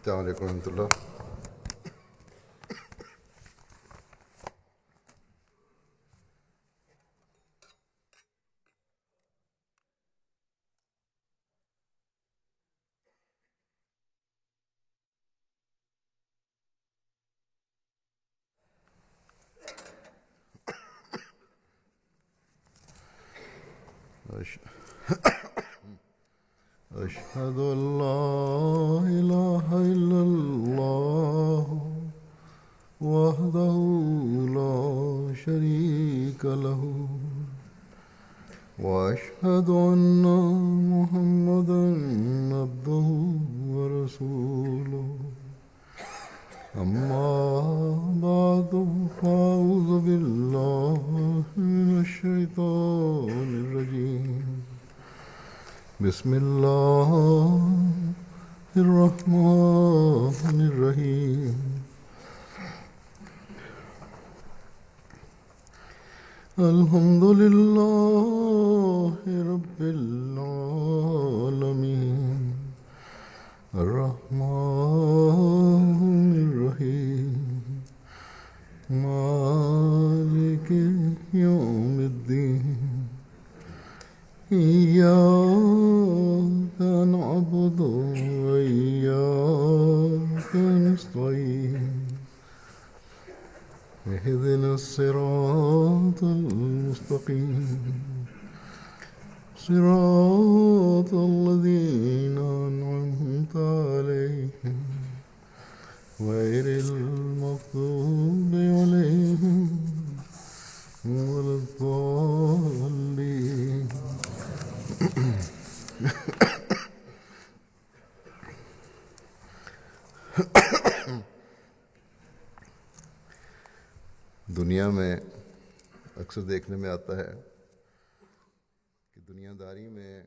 السلام عليكم ورحمة الله. أشهد أن لا إله إلا الله وحده لا شريك له وأشهد أن محمدا عبده ورسوله أما بعد فأعوذ بالله من الشيطان الرجيم بسم الله الرحمن الرحيم الحمد لله رب العالمين الرحمن الرحيم مالك يوم الدين إياك نعبد وإياك نستعين اهدنا الصراط المستقيم صراط الذين أنعمت عليهم غير المغضوب عليهم ولا الضالين. दुनिया में अक्सर देखने में आता है कि दुनियादारी में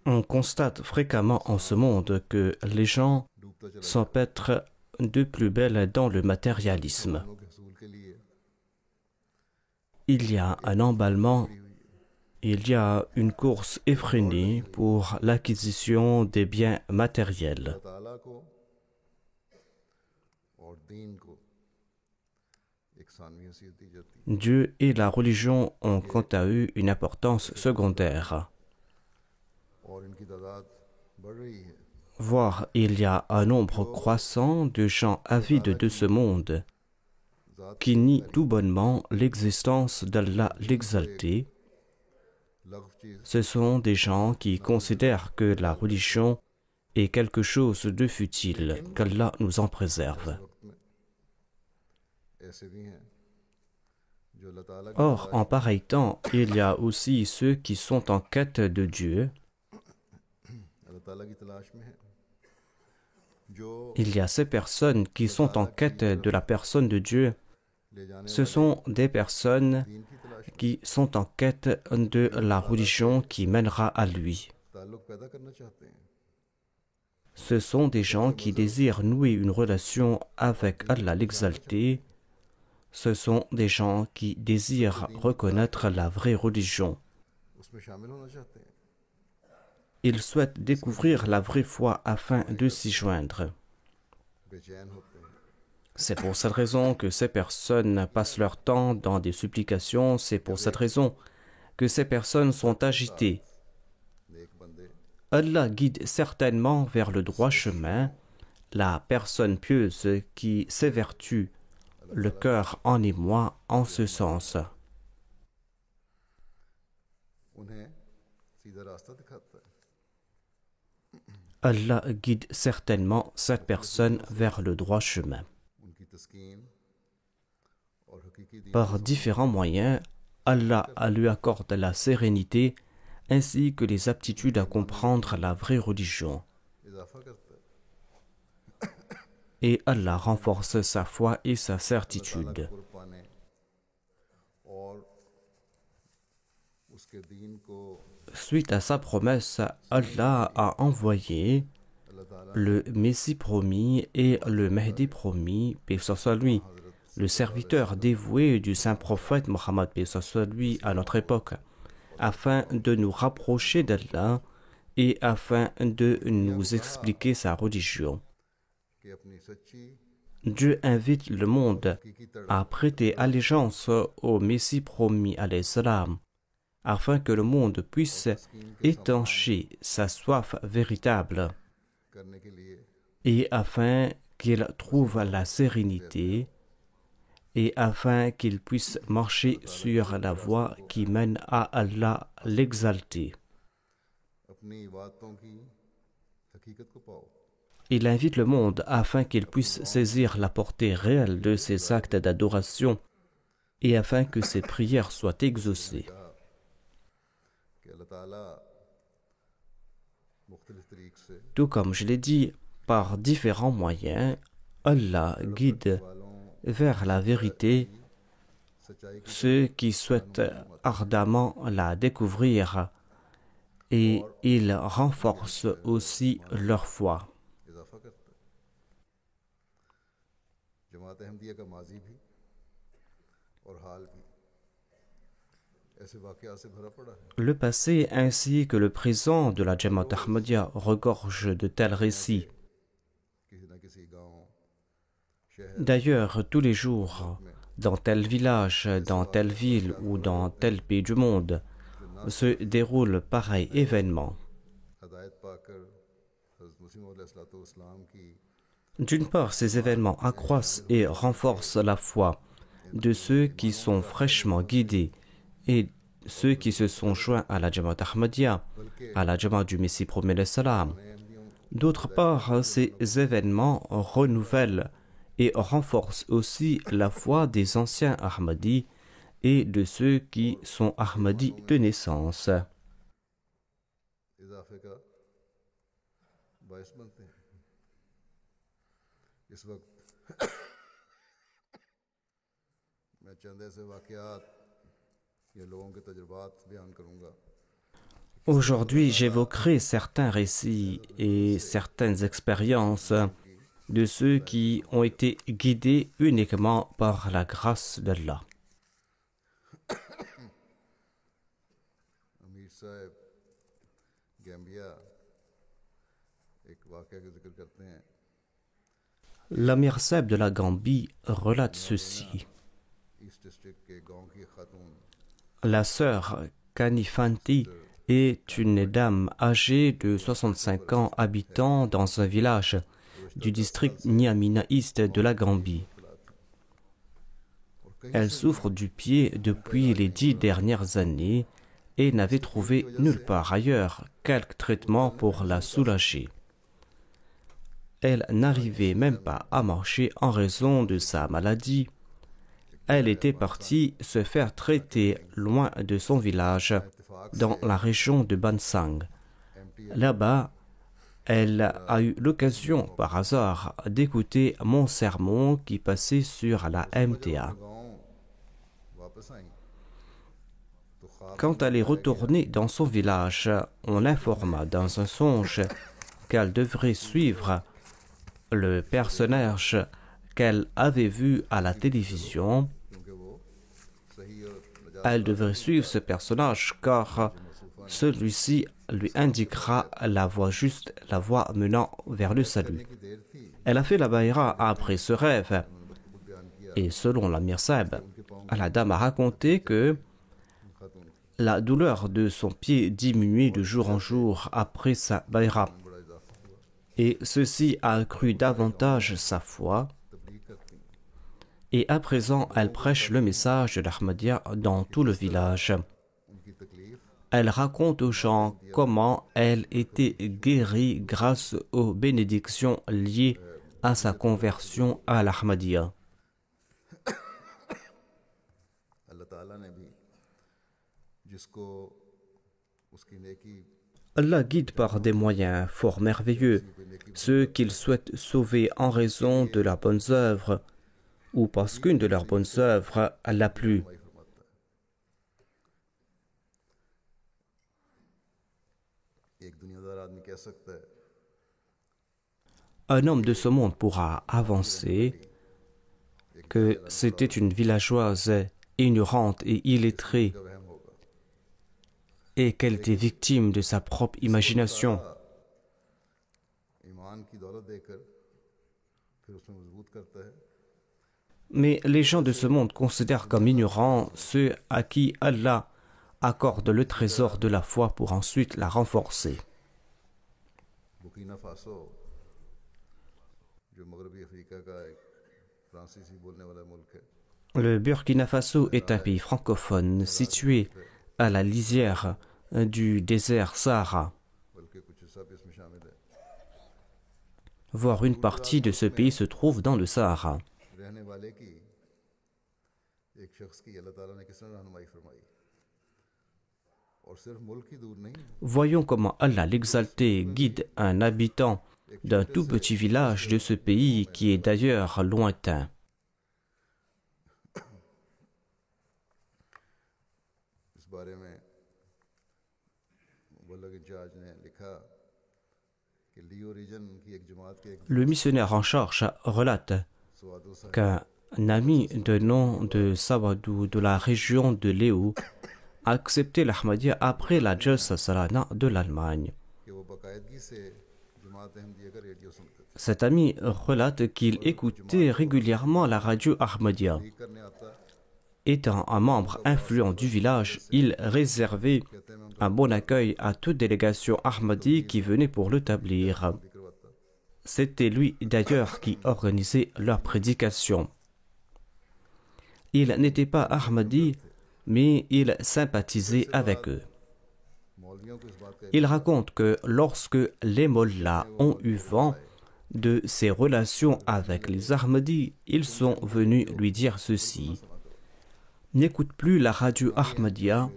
On constate fréquemment en ce monde que les gens डूबता चला s'empêtrent de plus belle dans le matérialisme. लोगों के हसूल के लिए Il y a un emballement, il y a une course effrénée pour l'acquisition des biens matériels. अल्लाह ताला को और दीन को एक सानवी हैसियत दी जाती है. Dieu et la religion ont quant à eux une importance secondaire. और इनकी तादाद बढ़ रही है. Voire il y a un nombre croissant de gens avides de ce monde qui nient tout bonnement l'existence d'Allah l'exalté. लफ्ज़ चीज़ Ce sont des gens qui considèrent que la religion est quelque chose de futile, qu'Allah nous en préserve. वक्त में ऐसे भी हैं जो अल्लाह ताला की Or, en pareil temps, il y a aussi ceux qui sont en quête de Dieu. अल्लाह ताला की तलाश में है जो Il y a ces personnes qui sont en quête de la personne de Dieu. ले जाने Ce sont des personnes दीन की तलाश में qui sont en quête de la religion qui mènera à lui. ताल्लुक पैदा करना चाहते हैं. Ce sont des gens qui désirent nouer une relation avec Allah l'exalté. Ce sont des gens qui désirent reconnaître la vraie religion. उसमें शामिल होना चाहते हैं. Ils souhaitent découvrir la vraie foi afin de s'y joindre. बेचैन होते हैं. C'est pour cette raison que ces personnes passent leur temps dans des supplications. C'est pour cette raison que ces personnes sont agitées. नेक बंदे Allah guide certainement vers le droit chemin la personne pieuse qui s'évertue le cœur en émoi en ce sens. उन्हें सीधा रास्ता दिखाता है. Allah guide certainement cette personne vers le droit chemin. उनकी तस्कीन और हकीकी दीन Par différents moyens, Allah lui accorde la sérénité ainsi que les aptitudes à comprendre la vraie religion. इजाफा करता है. Et Allah renforce sa foi et sa ताला certitude. को पाने और उसके दीन को Suite à sa promesse, Allah a envoyé अल्लाह ताला le Messie promis et le Mahdi promis, paix soit lui, le serviteur dévoué du saint prophète Mohammed, paix soit lui, à notre époque, afin de nous rapprocher d'Allah et afin de nous expliquer sa religion. कि अपनी सच्ची Dieu invite le monde हकीकी तड़प à prêter allégeance au Messie promis alayhi salam, afin que le monde puisse तस्कीन के समान étancher sa soif véritable करने के लिए et afin qu'il trouve la sérénité et afin qu'il puisse marcher sur la voie qui mène à Allah l'exalté. अपनी बातों की हकीकत को पाओ Il invite le monde afin qu'il puisse saisir la portée réelle de ses actes d'adoration et afin que ses prières soient exaucées. कहा कि अल्लाह ताला मुख्तलिफ तरीक से Tout comme je l'ai dit, par différents moyens, Allah guide वालों vers la vérité सच्चाई की ceux qui souhaitent ardemment la découvrir et il renforce aussi leur foi. इजाफा करता है जमात अहमदिया का माजी भी और हाल भी ऐसे वाक़या से भरा पड़ा है Le passé ainsi que le présent de la Jamaat Ahmadiyya regorge de tels récits. किसी न किसी गांव शहर D'ailleurs, tous les jours, dans tel village, dans telle ville ou dans tel pays du monde, se déroule pareil événement. हदायत पाकर हज़रत मसीह मौद अलैहिस्सलाम की D'une part, ces événements accroissent et renforcent la foi de ceux qui sont fraîchement guidés et ceux qui se sont joints à la Jamaat Ahmadiyya, à la Jamaat du Messie promis alayhi salam. D'autre part, ces événements renouvellent et renforcent aussi la foi des anciens Ahmadis et de ceux qui sont Ahmadis de naissance. इजाफे का बायस बनते हैं इस वक्त मैं चंद ऐसे वाक़यात या लोगों के तजुर्बात बयान करूँगा Aujourd'hui, j'évoquerai certains récits et certaines expériences de ceux qui ont été guidés uniquement par la grâce d'Allah. अमीर साहब गैम्बिया एक वाक़या का जिक्र करते हैं L'Amir Sahib de la Gambie relate ceci. East district के गांव की खातून La sœur Kanifanti est une dame âgée de 65 ans habitant dans un village du district Niamina East de la Gambie. Elle souffre du pied depuis les 10 dernières années et n'avait trouvé nulle part ailleurs quelque traitement pour la soulager. Elle n'arrivait même pas à marcher en raison de sa maladie. Elle était partie se faire traiter loin de son village, dans la région de Bansang. Là-bas, elle a eu l'occasion par hasard d'écouter mon sermon qui passait sur la MTA. गांव वापस आई तो ख्वाब Quand elle est retournée dans son village, on l'informa dans un songe qu'elle devrait suivre le personnage qu'elle avait vu à la télévision. क्योंकि वो सही और Elle devrait suivre ce personnage car celui-ci lui indiquera la voie juste, la voie menant vers le salut. की देर थी Elle a fait la baïra après ce rêve खुद बयान किया et selon l'Amir Sahib, la dame a raconté que खातून थी la douleur de son pied diminuait de jour en jour après sa baïra बड़ा इजाफा हुआ et ceci a accru davantage sa foi. तबलीग करती Et à présent, elle prêche le message de l'Ahmadiyya dans tout le village. उनकी तकलीफ Elle raconte aux gens comment elle était guérie grâce aux bénédictions liées à sa conversion à l'Ahmadiyya. अल्लाह ताला ने भी जिसको उसकी नेकी Allah guide par des moyens fort merveilleux ceux qu'il souhaite sauver en raison de leurs bonnes œuvres ou parce qu'une de leurs bonnes œuvres l'a plu. कमाई फरमाता है एक दुनियादार आदमी कह सकता है Un homme de ce monde pourra avancer que c'était une villageoise ignorante et illettrée का वहम होगा et qu'elle était victime de sa propre imagination. ईमान की दौलत देकर फिर उसमें मजबूत करता है। Mais les gens de ce monde considèrent comme ignorants ceux à qui Allah accorde le trésor de la foi pour ensuite la renforcer. Burkina Faso जो मगरबी अफ्रीका का एक फ्रांसीसी बोलने वाला मुल्क है, Le Burkina Faso est un pays francophone situé à la lisière du désert Sahara. बल्कि कुछ हिस्सा भी इसमें शामिल है। Voire une partie de ce pays se trouve dans le Sahara. रहने वाले की एक शख्स की अल्लाह ताला ने किस तरह रहनुमाई फरमाई, और सिर्फ मुल्क ही दूर नहीं, Voyons comment Allah l'exalté guide un habitant d'un tout petit village de ce pays qui est d'ailleurs lointain. इस बारे में मुबल्लिग इंचार्ज ने लिखा कि लियो रीजन की एक जमात के एक Le missionnaire en charge relate सवादो साहब qu'un ami de nom de Sawadou de la région de Léo a accepté l'Ahmadiyya après la Jalsa Salana de l'Allemagne. कि वो बाकायदगी से जमात अहमदिया का रेडियो सुनते थे, Cet ami relate qu'il écoutait régulièrement la radio Ahmadiyya. ठीक करने आता, Étant un membre influent du village, il réservait कहते हैं मैं un bon accueil à toute délégation Ahmadi qui venait pour le tablir. उनकी करवाता। C'était lui d'ailleurs qui organisait leur prédication. Il n'était pas Ahmadi, mais il sympathisait avec eux. मौलवियों को इस बात का Il raconte que lorsque les mollahs ont eu vent de ses relations avec les Ahmadis, ils sont venus lui dire ceci: n'écoute plus la radio Ahmadiyya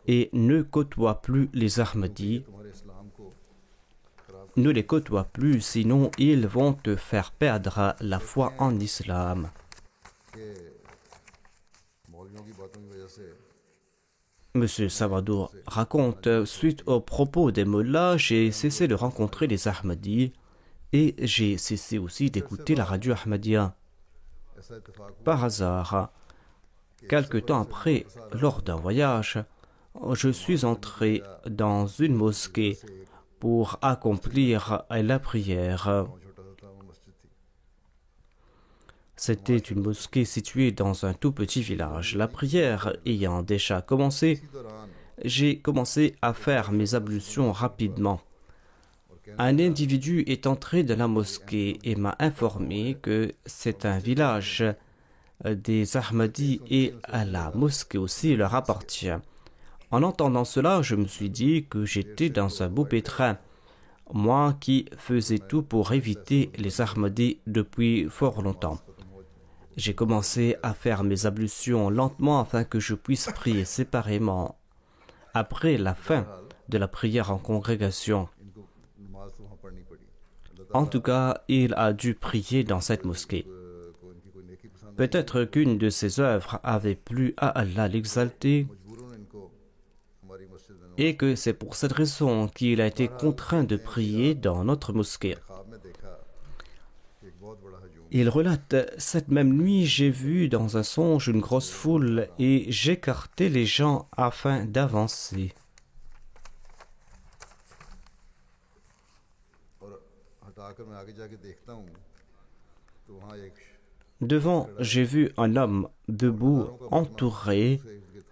et ne côtoie plus les Ahmadis, तुम्हारे इस्लाम को खराब ne les côtoie plus, sinon ils vont te faire perdre la foi en islam. के मौलवियों की बातों की वजह से Monsieur Sawadour raconte, suite aux propos des mollahs, j'ai cessé de rencontrer les Ahmadis et j'ai cessé aussi d'écouter la radio Ahmadiyya. ऐसा इत्तेफाक हुआ Par hasard, quelque temps après, lors d'un voyage, je suis entré dans une mosquée pour accomplir la prière. छोटा सा था, वो मस्जिद थी। C'était une mosquée située dans un tout petit village. La prière ayant déjà commencé, इसी दौरान j'ai commencé à faire mes ablutions rapidement. Un individu est entré dans la mosquée et m'a informé que c'est un village des Ahmadis et à la mosquée aussi leur appartient. En entendant cela, je me suis dit que j'étais dans un beau pétrin, moi qui faisais tout pour éviter les Ahmadis depuis fort longtemps. J'ai commencé à faire mes ablutions lentement afin que je puisse prier séparément. Après la fin de la prière en congrégation, इनको नमाज तो वहाँ पढ़नी पड़ी। अल्लाह en tout cas, il a dû prier dans cette mosquée. को इनकी कोई नेकी पसंद Peut-être qu'une de ses œuvres avait plu à Allah l'exalté मजबूरन इनको हमारी मस्जिद में et que c'est pour cette raison qu'il a été contraint de prier dans notre mosquée. ख्वाब में देखा कि एक बहुत बड़ा हजूम Il relate, cette même nuit, j'ai vu dans un songe une grosse foule et j'écartais les gens afin d'avancer. और हटाकर मैं आगे जाके देखता हूँ तो वहाँ एक Devant, j'ai vu un homme debout, entouré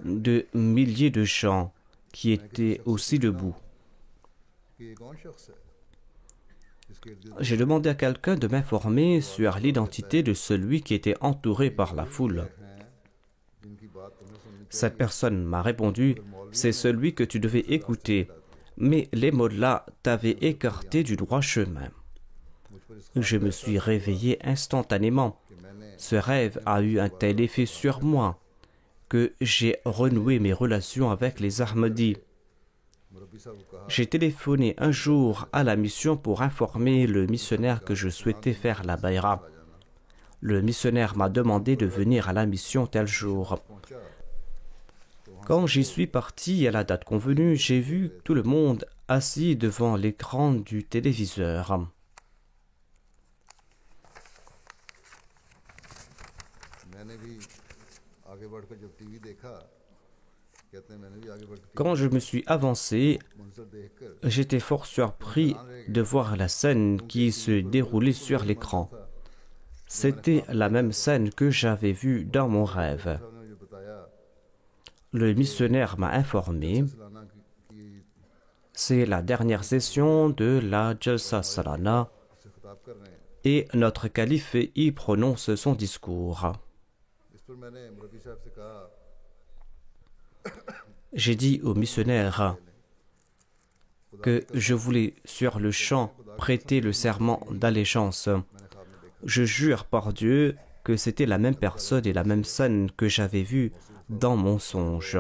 de milliers de gens qui étaient aussi debout. कि ये कौन शख्स है जिसके इर्द गिर्द J'ai demandé à quelqu'un de m'informer sur l'identité de celui qui était entouré par la foule. हैं जिनकी बात तुम्हें सुननी Cette personne m'a répondu, c'est celui que tu devais écouter, mais les mollahs t'avaient écarté du droit chemin. मुझ पर इस Je me suis réveillé instantanément. कि मैंने Ce rêve a eu un tel effet sur moi que j'ai renoué mes relations avec les Ahmadis. मुरब्बी साहब को कहा J'ai téléphoné un jour à la mission pour informer le missionnaire que je souhaitais faire la bayra. Le missionnaire m'a demandé de venir à la mission tel jour. पहुंचा Quand j'y suis parti à la date convenue, j'ai vu tout le monde assis devant l'écran du téléviseur. मैंने भी आगे बढ़कर जब टीवी देखा कहते हैं मैंने भी आगे बढ़कर Quand je me suis avancé, मंजर देखकर j'étais fort surpris de voir la scène qui se déroulait sur l'écran. C'était la même scène que j'avais vue dans mon rêve. साहब ने मुझे बताया Le missionnaire m'a informé, सालाना की c'est la dernière session de la Jalsa Salana से खिताब कर रहे हैं. et notre calife y prononce son discours. इस पर मैंने मुरब्बी साहब से कहा J'ai dit au missionnaire que je voulais sur le champ prêter le serment d'allégeance. मैंने ख्वाब में देखा Je jure par Dieu que c'était la même personne et la même scène que j'avais vue dans mon songe.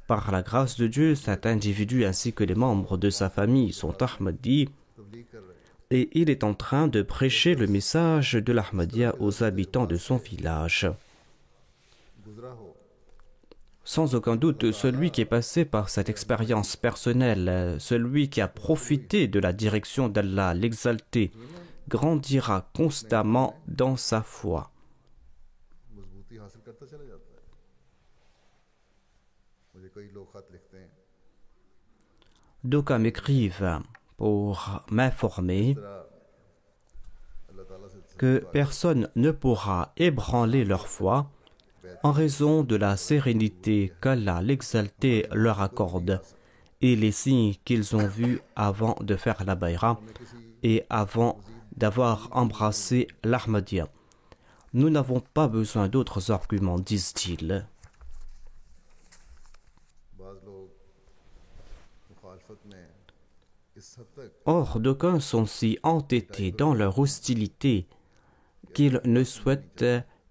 Par la grâce de Dieu, cet individu ainsi que les membres de sa famille sont Ahmadis तबलीग कर रहे हैं. et il est en train de prêcher le message de l'Ahmadiyya aux habitants de son village. गुजरा हो Sans aucun doute, celui qui est passé par cette expérience personnelle, celui qui a profité de la direction d'Allah, l'exalté, grandira constamment dans sa foi. मजबूती हासिल करता चला जाता है. मुझे कई लोग खत लिखते हैं D'aucuns m'écrivent pour m'informer अल्लाह ताला से que personne ne pourra ébranler leur foi en raison de la sérénité qu'Allah l'exalté leur accorde et les signes qu'ils ont vus avant de faire la bayra et avant d'avoir embrassé l'Ahmadiyya. Nous n'avons pas besoin d'autres arguments, disent-ils. बाज लोग मुखालफत में इस हद तक Or, d'aucuns sont si entêtés dans leur hostilité qu'ils ne souhaitent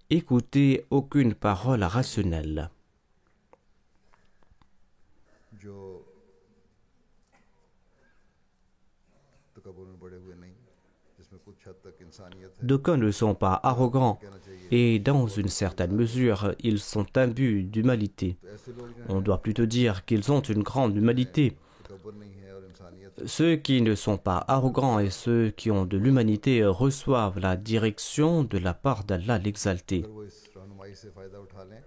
écouter aucune parole rationnelle. जो तकब्बुर में बड़े हुए नहीं जिसमें कुछ हद तक इंसानियत है. D'aucuns ne sont pas arrogants कहना चाहिए et dans une certaine mesure, ils sont imbus d'humanité. तो ऐसे लोग जो On doit plutôt dire qu'ils ont une grande humanité. तकब्बुर नहीं है और इंसानियत है. Ceux qui ne sont pas arrogants et ceux qui ont de l'humanité reçoivent la direction de la part d'Allah l'exalté. अगर वो इस रहनुमाई से फ़ायदा उठा लें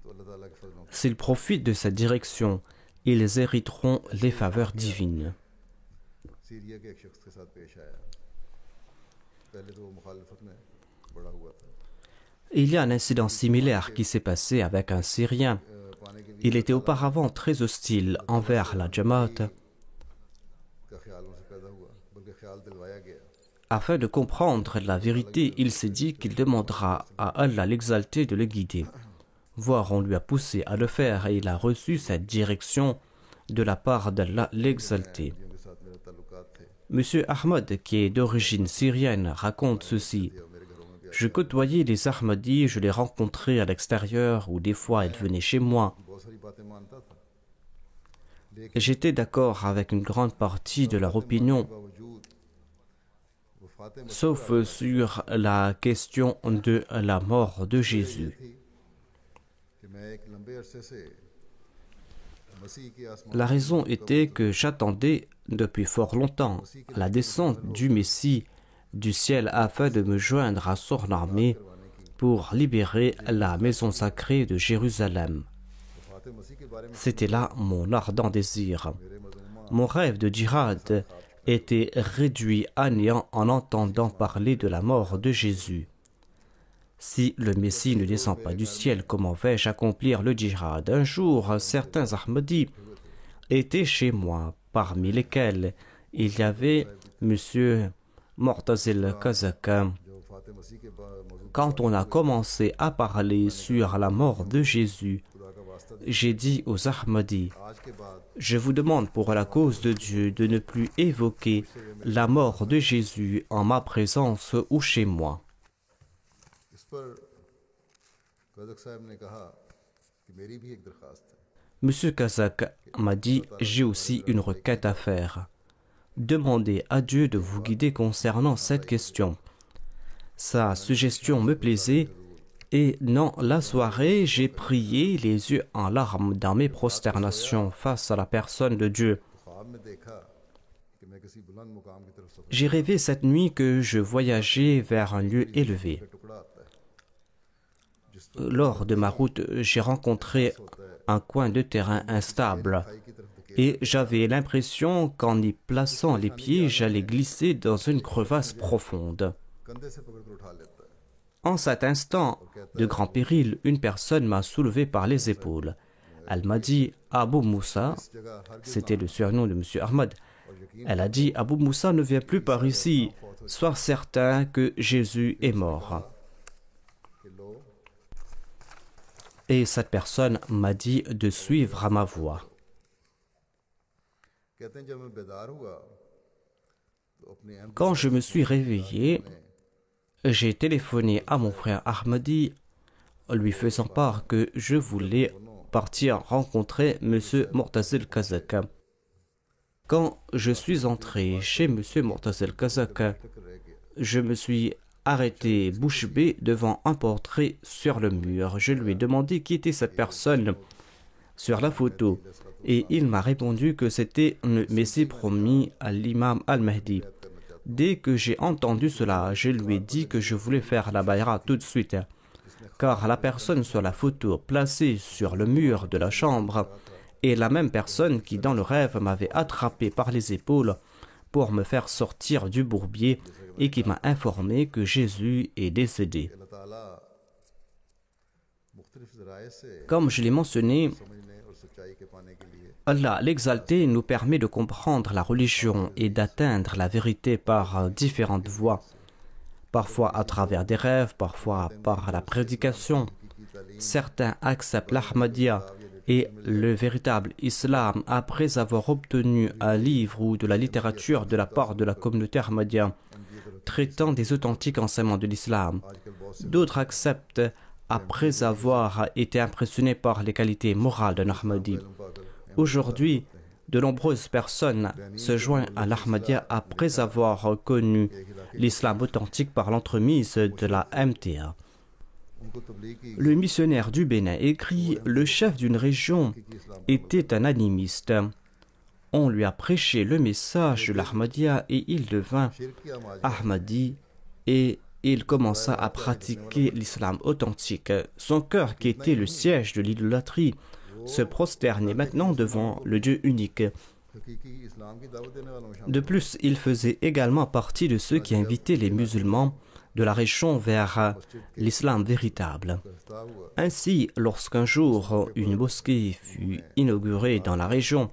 तो अल्लाह ताला के फजलों S'ils profitent de cette direction, ils hériteront les faveurs divines. Syria के एक शख्स के साथ पेश आया. पहले तो वो मुखालफत में बड़ा हुआ था. Il y a un incident similaire qui s'est passé avec un Syrien. पाने के लिए Il était auparavant très hostile envers la Jamaat. का ख्याल उनसे पैदा हुआ बल्कि ख्याल दिलवाया गया. Afin de comprendre la vérité, il s'est dit qu'il demandera à Allah l'exalté de le guider. Voire on lui a poussé à le faire et il a reçu cette direction de la part d'Allah l'exalté. जिनके साथ मेरे ताल्लुकात थे Monsieur Ahmad, qui est d'origine syrienne, raconte ceci. और मेरे घरों में भी Je côtoyais les Ahmadis, je les rencontrais à l'extérieur ou des fois ils venaient chez moi. बहुत सारी बातें मानता था. J'étais d'accord avec une grande partie de leur opinion, बावजूद वो Fatima sauf sur la question de la mort de Jésus. थी कि मैं एक लंबे अरसे से मसीह के आसमान La raison était que j'attendais depuis fort longtemps la descente du Messie du ciel afin de me joindre à son armée pour libérer la maison sacrée de Jérusalem. Fatih मसीह के बारे में C'était là mon ardent désir. मेरे मजमूमा Mon rêve de djihad était réduit à néant en entendant parler de la mort de Jésus. Si le Messie ne descend pas du ciel, comment vais-je accomplir le djihad? Un jour, certains Ahmadis étaient chez moi, parmi lesquels il y avait M. Mortazil Kazaka. जो फातिह मसीह के मौजूद Quand on a commencé à parler sur la mort de Jésus, खुदा का वास्ता j'ai dit aux Ahmadis, आज के बाद je vous demande pour la cause de Dieu de ne plus évoquer la mort de Jésus en ma présence ou chez moi. इस पर कज़क साहब ने कहा कि मेरी भी एक दरख्वास्त है. Monsieur Kazak m'a dit, j'ai aussi une requête à faire. Demandez à Dieu de vous guider concernant cette question. Sa suggestion me plaisait et dans la soirée, j'ai prié les yeux en larmes dans mes prosternations face à la personne de Dieu. ख्वाब में देखा कि मैं किसी बुलंद मुकाम की तरफ सफर J'ai rêvé cette nuit que je voyageais vers un lieu élevé. का टुकड़ा आता है जिस Lors de ma route, j'ai rencontré un coin de terrain instable खाई की तरफ धकेल et j'avais l'impression qu'en y plaçant les pieds, j'allais glisser dans une crevasse profonde. कंधे से पकड़ कर उठा लेता है En cet instant de grand péril, une personne m'a soulevé par les épaules. Elle m'a dit Abu Moussa, इस जगह हर c'était le surnom de M. Ahmad. Elle a dit Abu Moussa ne vient plus par ici, sois certain que Jésus est mort. कि लो Et cette personne m'a dit de suivre à ma voie. कहते हैं जब मैं बेदार हुआ तो अपने अहम Quand je me suis réveillé, j'ai téléphoné à mon frère Ahmadi, lui faisant part que je voulais partir rencontrer M. Mortazel Kazak. Quand je suis entré chez M. Mortazel Kazak, रह गया je me suis arrêté bouche bée devant un portrait sur le mur. Je lui ai demandé qui était cette personne sur la photo et il m'a répondu que c'était le Messie promis à l'imam al-Mahdi. Dès que j'ai entendu cela, je lui ai dit que je voulais faire la bayra tout de suite, car la personne sur la photo placée sur le mur de la chambre est la même personne qui dans le rêve m'avait attrapé par les épaules pour me faire sortir du bourbier et qui m'a informé que Jésus est décédé. अल्लाह ताला मुख्तलिफ ज़राए से Comme je l'ai mentionné, समझने और सच्चाई के पाने के लिए Allah l'exalté nous permet de comprendre la religion et d'atteindre la vérité par différentes voies, parfois à travers des rêves, parfois par la prédication. Certains acceptent l'Ahmadiyya et le véritable islam après avoir obtenu un livre ou de la littérature de la part de la communauté Ahmadiyya traitant des authentiques enseignements de l'islam. D'autres acceptent après avoir été impressionnés par les qualités morales d'un Ahmadi. Aujourd'hui, de nombreuses personnes se joignent à l'Ahmadiyya après avoir connu l'islam authentique par l'entremise de la MTA. उनको तबलीग की Le missionnaire du Bénin écrit « Le chef d'une région était un animiste. On lui a prêché le message de l'Ahmadiyya et il devint शिरक की आमाज Ahmadi et il commença à pratiquer l'islam authentique. Son cœur, qui était le siège de l'idolâtrie, se prosternait maintenant devant le Dieu unique. हकीकी इस्लाम की दावत देने वालों में शामिल De plus, il faisait également partie de ceux qui invitaient les musulmans de la région vers l'islam véritable. करता हुआ Ainsi, lorsqu'un jour une mosquée fut inaugurée dans la région,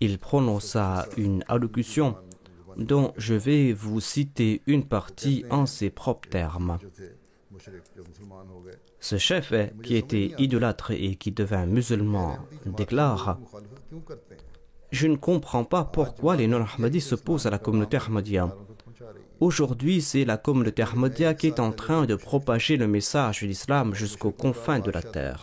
il prononça une allocution dont je vais vous citer une partie en ses propres termes. जो थे मुशरिक जो मुसलमान हो गए Ce chef, qui était idolâtre et qui devint musulman, déclare मुखालिफत क्यों करते हैं « Je ne comprends pas pourquoi les non-Ahmadis s'opposent à la communauté Ahmadiyya. तो पहुंचा रही है Aujourd'hui, c'est la communauté Ahmadiyya qui est en train de propager le message de l'islam jusqu'aux confins de la terre.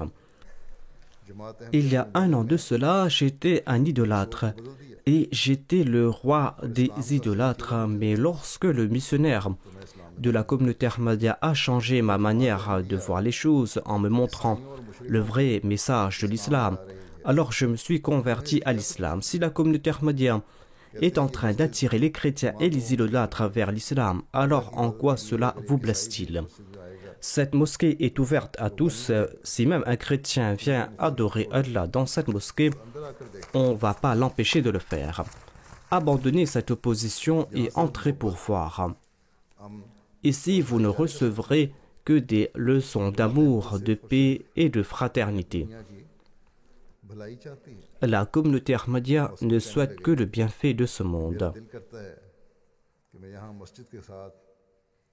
Jamaat Ahmad Il y a un an de cela, j'étais un idolâtre बदल दिया et j'étais le roi des idolâtres. Mais lorsque le missionnaire de la communauté Ahmadiyya a changé ma manière de voir les choses en me montrant le vrai message de l'islam, alors je me suis converti à l'islam. Si la communauté Ahmadiyya est en train d'attirer les chrétiens et les idolâtres vers l'islam, alors en quoi cela vous blesse-t-il? Cette mosquée est ouverte à tous. Si même un chrétien vient adorer Allah dans cette mosquée, on ne va pas l'empêcher de le faire. Abandonnez cette opposition et entrez pour voir. Ici, vous ne recevrez que des leçons d'amour, de paix et de fraternité. दुनिया की भलाई चाहती है La communauté Ahmadiyya ne souhaite que le bienfait de ce monde. दिल करता है कि मैं यहाँ मस्जिद के साथ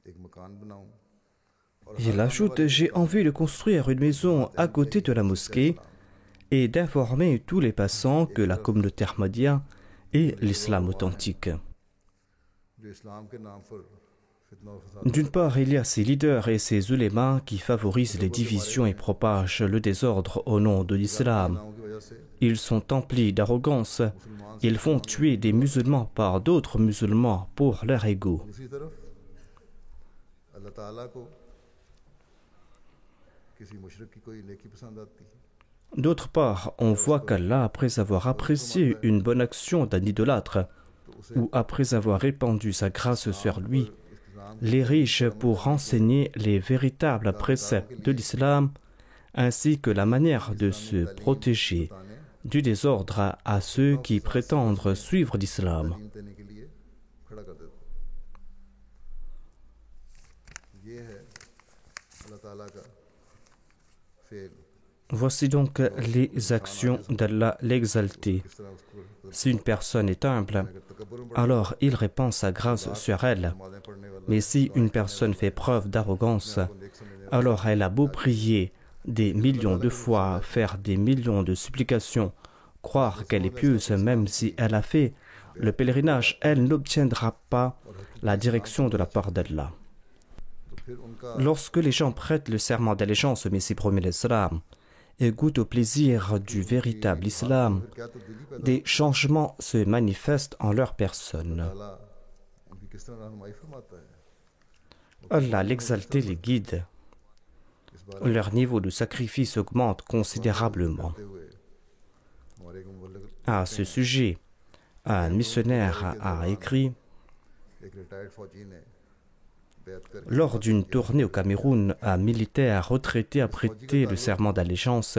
एक मकान बनाऊं और Il ajoute, j'ai envie de construire une maison à côté de la mosquée et d'informer tous les passants que la communauté Ahmadiyya est l'islam authentique. जो इस्लाम के नाम पर फितना और फसाद D'une part, il y a ces leaders et ces ulémas qui favorisent les divisions et propagent le désordre au nom de l'islam. की वजह से Ils sont emplis d'arrogance. Ils font tuer des musulmans par d'autres musulmans pour leur ego. दूसरी तरफ अल्लाह ताला को किसी मुशरिक की कोई नेकी पसंद आती है D'autre part, on voit qu'Allah, après avoir apprécié une bonne action d'un idolâtre, ou après avoir répandu sa grâce sur lui, l'érige pour enseigner les véritables préceptes de l'islam, ainsi que la manière de se protéger du désordre à ceux qui prétendent suivre l'islam. तालीम देने के लिए खड़ा कर देता Voici donc les actions d'Allah l'exalté. किस तरह उसको Si une personne est humble, अगर तकब्बुर में alors il répand sa grâce sur elle. नमाज़ें पढ़ने वाला Mais si une personne fait preuve d'arrogance, को नेक समझने alors elle a beau prier des millions de fois, faire des millions de supplications, croire qu'elle est pieuse, même si elle a fait le pèlerinage, elle n'obtiendra pas la direction de la part d'Allah. तो फिर उनका Lorsque les gens prêtent le serment d'allégeance au Messie premier l'Islam et goûtent au plaisir du véritable islam, फिर क्या तब्दीली पैदा des changements se manifestent en leur personne. ताला उनकी किस तरह रहनुमाई फरमाता है Allah l'exalté les guide. इस बारे Leur niveau de sacrifice augmente considérablement. में हुए हमारे एक मुबल्लिग À ce sujet, un missionnaire a écrit एक रिटायर्ड फौजी ने बैत करके lors d'une tournée au Cameroun, un militaire retraité a prêté le serment d'allégeance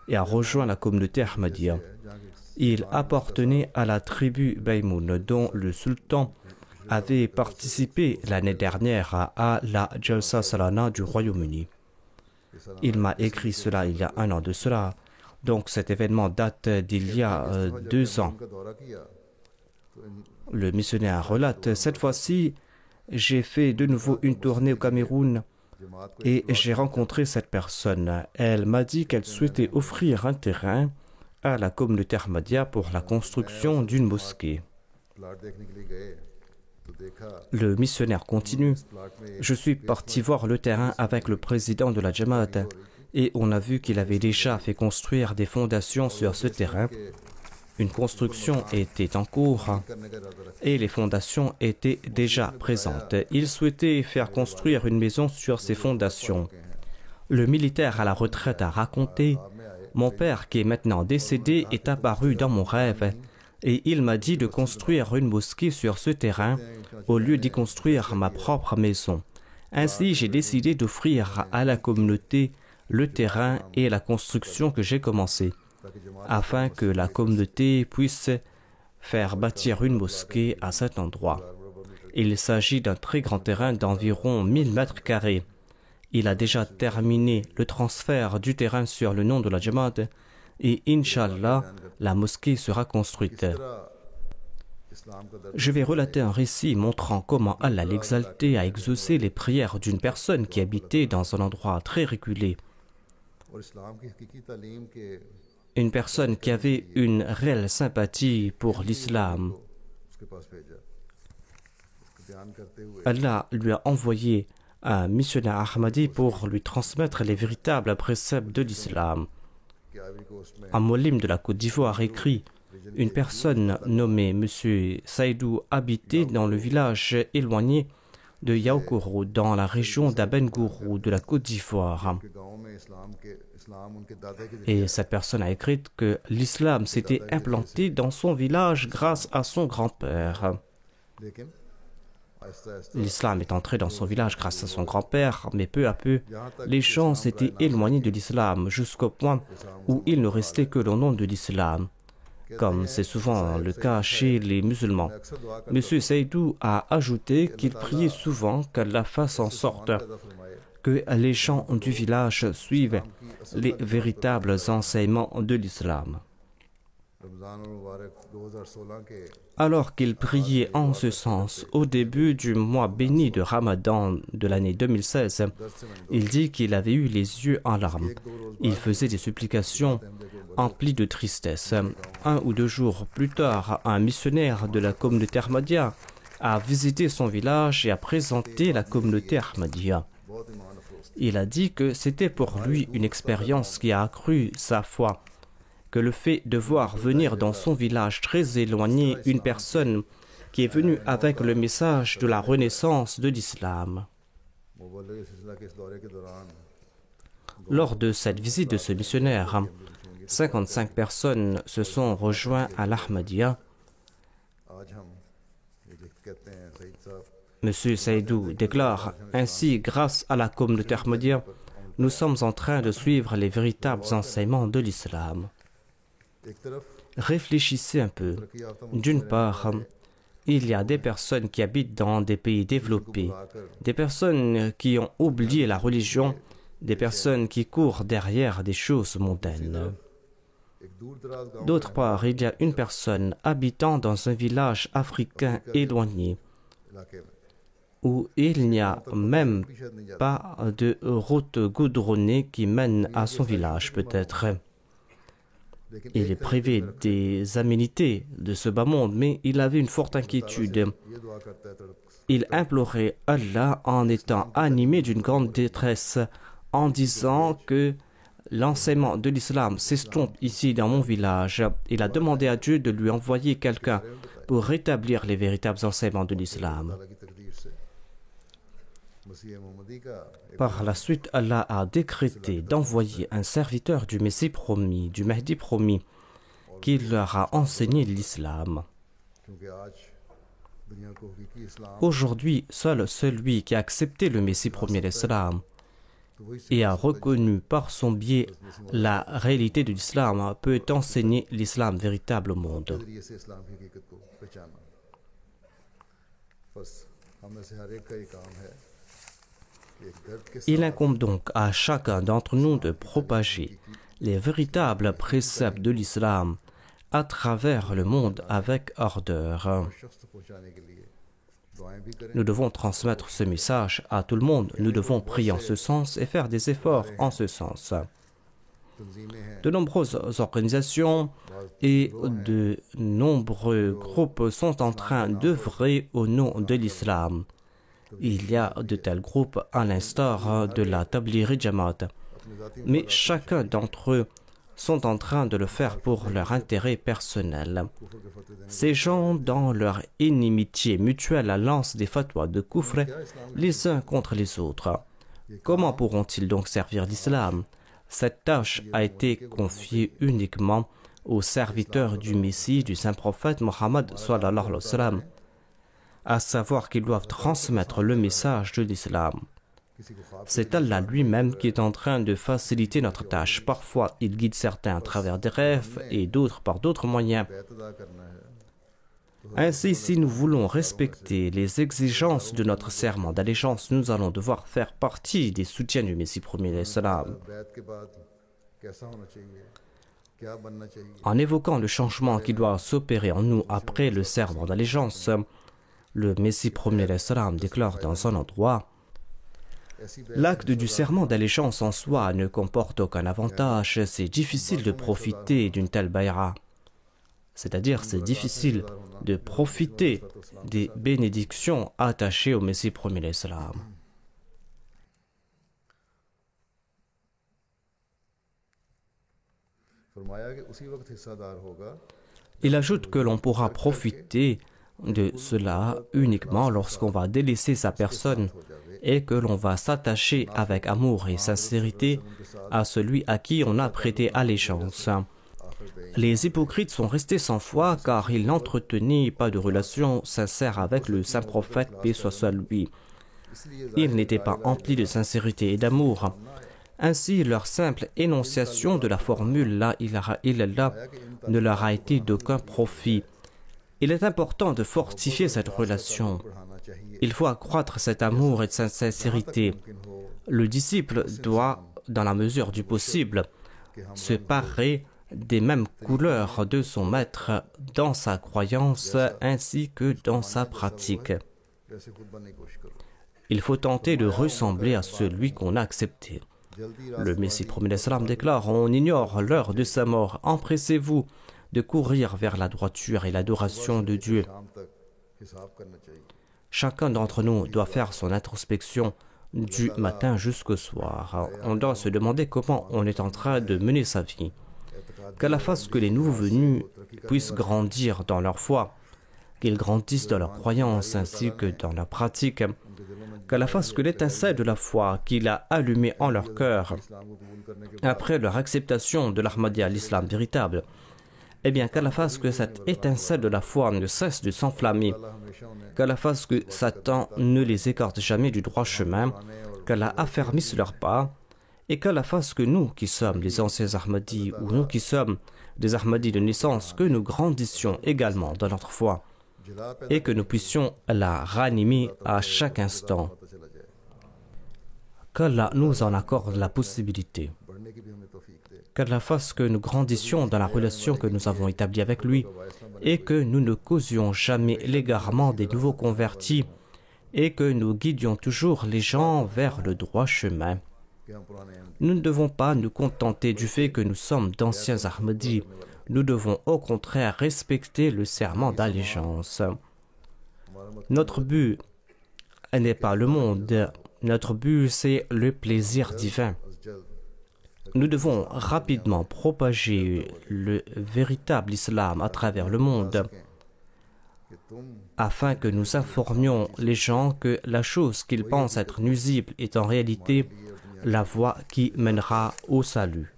et a rejoint la communauté Ahmadiyya. जहाँ के Il appartenait à la tribu Baymoun, dont le sultan avait participé l'année dernière à la Jalsa Salana du Royaume-Uni. Il m'a écrit cela il y a un an de cela. Donc cet événement date d'il y a 2 ans. उनका दौरा किया तो इन Le missionnaire relate, cette fois-ci, j'ai fait de nouveau une tournée au Cameroun जमात को et j'ai rencontré cette personne. Elle m'a dit qu'elle souhaitait offrir un terrain à la communauté Ahmadiyya pour la construction d'une mosquée. Plot देखने के लिए गए तो देखा Le missionnaire continue. इस प्लाट में Je suis parti voir le terrain avec le président de la Jamaat et on a vu qu'il avait déjà fait construire des fondations sur ce terrain. Une construction était en cours करने का इरादा रखा et les fondations étaient déjà présentes. Il souhaitait faire construire une maison sur ces fondations. Le militaire à la retraite a raconté « Mon père, qui est maintenant décédé, est apparu dans mon rêve et il m'a dit de construire une mosquée sur ce terrain au lieu d'y construire ma propre maison. Ainsi, j'ai décidé d'offrir à la communauté le terrain et la construction que j'ai commencée, afin que la communauté puisse faire bâtir une mosquée à cet endroit. Il s'agit d'un très grand terrain d'environ 1000 mètres carrés. Il a déjà terminé le transfert du terrain sur le nom de la Jamaat et Inch'Allah, la mosquée sera construite. इस्लाम का दर्द Je vais relater un récit montrant comment Allah l'exalté a exaucé les prières d'une personne qui habitait dans un endroit très reculé. और इस्लाम की हकीकी तालीम के Une personne qui avait une réelle sympathie pour l'islam. उसके पास भेजा उसको बयान करते हुए Allah lui a envoyé un missionnaire Ahmadi pour lui transmettre les véritables préceptes de l'islam. कि आइवरी कोस्ट में Un molim de la Côte d'Ivoire écrit « Une personne nommée M. Saïdou habitait dans le village éloigné de Yaoukoro, dans la région d'Abengourou de la Côte d'Ivoire. के गांव में इस्लाम उनके दादा के Et cette personne a écrit que l'islam s'était implanté dans son village grâce à son grand-père. लेकिन आहिस्ता Aahista L'islam est entré dans son village grâce à son grand-père, mais peu à peu, les gens s'étaient éloignés de l'islam jusqu'au point où il ne restait que le nom de l'islam, comme c'est souvent le cas chez les musulmans. अक्सर दुआ कर Monsieur Saïdou a ajouté qu'il priait souvent qu'Allah fasse en sorte पैदा फरमाए que les gens du village suivent les véritables enseignements de l'islam. Ramzan और मुबारक 2016 के Alors qu'il priait en ce sens au début du mois béni de Ramadan de l'année 2016, il dit qu'il avait eu les yeux en larmes. Il faisait des supplications emplies de tristesse. 1 ou 2 jours plus tard, un missionnaire de la communauté Ahmadiyya a visité son village et a présenté la communauté Ahmadiyya. बहुत ईमान Afroz Il a dit que c'était pour lui une expérience qui a accru sa foi, que le fait de voir venir dans son village très éloigné une personne qui est venue avec le message de la renaissance de l'islam. मुबल्लिग सिलसिला के इस दौरे के दौरान Lors de cette visite de ce missionnaire, 55 personnes se sont rejoints à l'Ahmadiyya. आज हम ये कहते हैं सईद साहब Monsieur Saïdou déclare ainsi, grâce à la communauté Ahmadiyya, nous sommes en train de suivre les véritables enseignements de l'islam. एक तरफ Réfléchissez un peu. तरक्की याफ्ता D'une part, il y a des personnes qui habitent dans des pays développés, des personnes qui ont oublié la religion des personnes qui courent derrière des choses mondaines. D'autre part, il y a une personne habitant dans un village africain éloigné où il n'y a même pas de route goudronnée qui mène à son village peut-être. Il est privé des aménités de ce bas monde, mais il avait une forte inquiétude. Il implorait Allah en étant animé d'une grande détresse, en disant que l'enseignement de l'islam s'estompe ici dans mon village. Il a demandé à Dieu de lui envoyer quelqu'un pour rétablir les véritables enseignements de l'islam. Par la suite, Allah a décrété d'envoyer un serviteur du Messie promis, du Mahdi promis, qui leur a enseigné l'islam. Aujourd'hui, seul celui qui a accepté le Messie promis l'islam et a reconnu par son biais la réalité de l'islam peut enseigner l'islam véritable au monde. Il incombe donc à chacun d'entre nous de propager les véritables préceptes de l'islam à travers le monde avec ardeur. Nous devons transmettre ce message à tout le monde. Nous devons prier en ce sens et faire des efforts en ce sens. De nombreuses organisations et de nombreux groupes sont en train d'œuvrer au nom de l'islam. Il y a de tels groupes à l'instar de la Tablighi Jamaat. Mais chacun d'entre eux sont en train de le faire pour leur intérêt personnel. Ces gens, dans leur inimitié mutuelle, lancent des fatwas de kufr les uns contre les autres. Comment pourront-ils donc servir l'islam? Cette tâche a été confiée uniquement aux serviteurs du Messie, du saint prophète Mohammed sallallahu alayhi wa sallam, à savoir qu'ils doivent transmettre le message de l'islam. C'est Allah lui-même qui est en train de faciliter notre tâche. Parfois, il guide certains à travers des rêves et d'autres par d'autres moyens. Ainsi, si nous voulons respecter les exigences de notre serment d'allégeance, nous allons devoir faire partie des soutiens du Messie premier l'islam. En évoquant le changement qui doit s'opérer en nous après le serment d'allégeance, le Messie premier l'islam déclare dans un endroit: l'acte du serment d'allégeance en soi ne comporte aucun avantage. C'est difficile de profiter d'une telle bayra. C'est-à-dire, c'est difficile de profiter des bénédictions attachées au Messie premier l'islam. Il ajoute que l'on pourra profiter de cela uniquement lorsqu'on va délaisser sa personne et que l'on va s'attacher avec amour et sincérité à celui à qui on a prêté allégeance. Les hypocrites sont restés sans foi car ils n'entretenaient pas de relation sincère avec le saint prophète, paix soit sur lui. Ils n'étaient pas emplis de sincérité et d'amour. Ainsi, leur simple énonciation de la formule « La ilaha illallah » ne leur a été d'aucun profit. Il est important de fortifier cette relation. Il faut accroître cet amour et cette sincérité. Le disciple doit, dans la mesure du possible, se parer des mêmes couleurs de son maître dans sa croyance ainsi que dans sa pratique. Il faut tenter de ressembler à celui qu'on a accepté. Le Messie premier l'islam déclare: on ignore l'heure de sa mort, empressez-vous de courir vers la droiture et l'adoration de Dieu. Chacun d'entre nous doit faire son introspection du matin jusqu'au soir. On doit se demander comment on est en train de mener sa vie. Qu'Allah fasse que les nouveaux venus puissent grandir dans leur foi, qu'ils grandissent dans leur croyance ainsi que dans leur pratique. Qu'Allah fasse que l'étincelle de la foi qu'il a allumée en leur cœur après leur acceptation de l'Ahmadiyya, l'islam véritable, eh bien qu'Allah fasse que cette étincelle de la foi ne cesse de s'enflammer, qu'Allah fasse que Satan ne les écarte jamais du droit chemin, qu'Allah affermisse leurs pas, et qu'Allah fasse que nous qui sommes les anciens Ahmadis ou nous qui sommes des Ahmadis de naissance, que nous grandissions également dans notre foi et que nous puissions la ranimer à chaque instant. qu'Allah nous en accorde la possibilité. बढ़ने की भी हमें तौफीक दे। Qu'Allah fasse que nous grandissions dans la relation que nous avons établie avec lui et que nous ne causions jamais l'égarement des nouveaux convertis et que nous guidions toujours les gens vers le droit chemin. कि हम पुराने अहम Nous ne devons pas nous contenter du fait que nous sommes d'anciens Ahmadis. Nous devons au contraire respecter le serment d'allégeance. हमारा मत Notre but n'est pas le monde. Notre but, c'est le plaisir divin. जल्द Nous devons rapidement propager le véritable islam à travers le monde कि तुम afin que nous informions les gens que la chose qu'ils pensent être nuisible est en réalité la voie qui mènera au salut.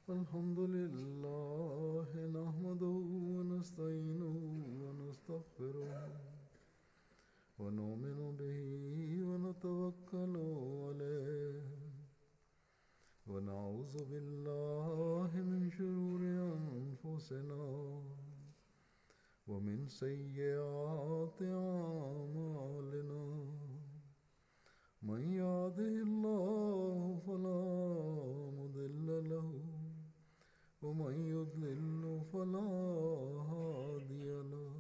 الحمد لله نحمده ونستعينه ونستغفره ونؤمن به ونتوكل عليه ونعوذ بالله من شرور أنفسنا ومن سيئات أعمالنا من يهده الله فلا مضل له ومن يضلل فلا هادي له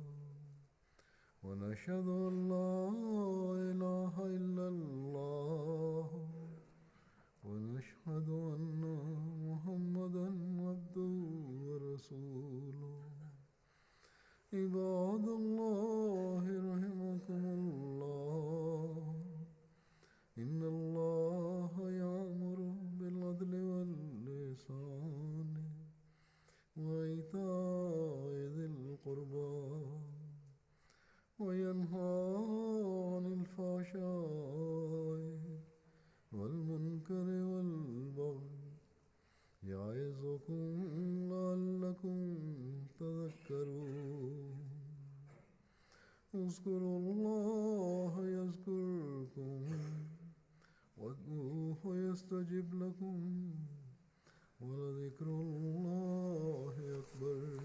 ونشهد أن لا إله إلا الله ونشهد أن محمدا عبده ورسوله عباد الله رحمكم الله إن الله يأمر بالعدل والإحسان وإيتاء ذي القربى وينهى عن الفحشاء والمنكر والبغي يعظكم لعلكم تذكرون اذكروا الله يذكركم وادعوه يستجب لكم ولذكر الله أكبر